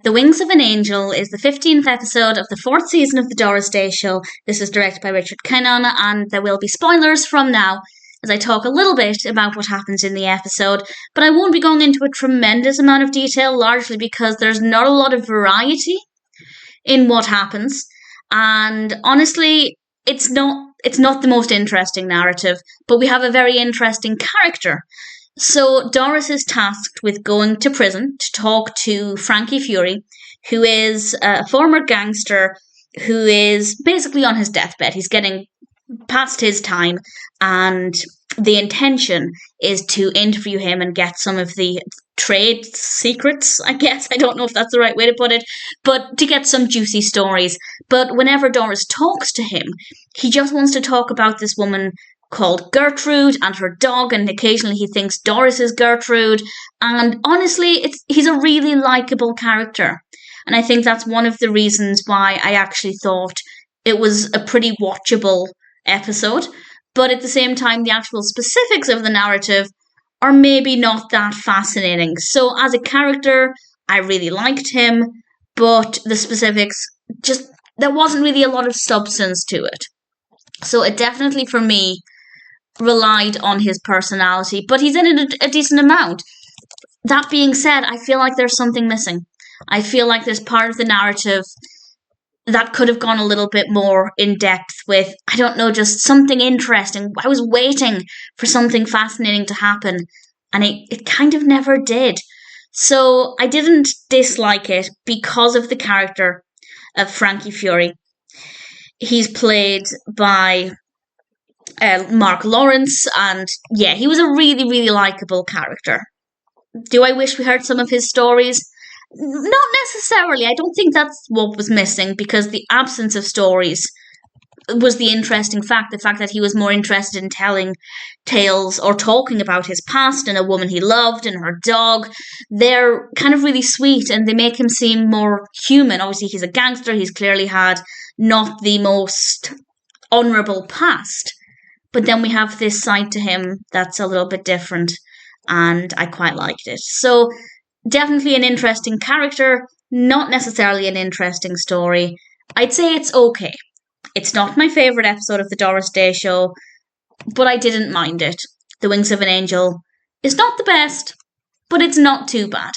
The Wings of an Angel is the 15th episode of the 4th season of the Doris Day Show. This is directed by Richard Kinon, and there will be spoilers from now as I talk a little bit about what happens in the episode, but I won't be going into a tremendous amount of detail, largely because there's not a lot of variety in what happens, and honestly, it's not the most interesting narrative, but we have a very interesting character. So Doris is tasked with going to prison to talk to Frankie Fury, who is a former gangster who is basically on his deathbed. He's getting past his time, and the intention is to interview him and get some of the trade secrets, I guess. I don't know if that's the right way to put it, but to get some juicy stories. But whenever Doris talks to him, he just wants to talk about this woman called Gertrude and her dog, and occasionally he thinks Doris is Gertrude. And honestly, he's a really likeable character. And I think that's one of the reasons why I actually thought it was a pretty watchable episode. But at the same time, the actual specifics of the narrative are maybe not that fascinating. So as a character, I really liked him, but the specifics, just there wasn't really a lot of substance to it. So it definitely, for me, relied on his personality, but he's in it a decent amount. That being said, I feel like there's something missing. I feel like there's part of the narrative that could have gone a little bit more in depth with, I don't know, just something interesting. I was waiting for something fascinating to happen, and it kind of never did. So I didn't dislike it because of the character of Frankie Fury. He's played by Marc Lawrence, and yeah, he was a really, really likeable character. Do I wish we heard some of his stories? Not necessarily. I don't think that's what was missing, because the absence of stories was the interesting fact. The fact that he was more interested in telling tales or talking about his past and a woman he loved and her dog. They're kind of really sweet, and they make him seem more human. Obviously, he's a gangster. He's clearly had not the most honourable past. But then we have this side to him that's a little bit different, and I quite liked it. So definitely an interesting character, not necessarily an interesting story. I'd say it's okay. It's not my favourite episode of the Doris Day Show, but I didn't mind it. The Wings of an Angel is not the best, but it's not too bad.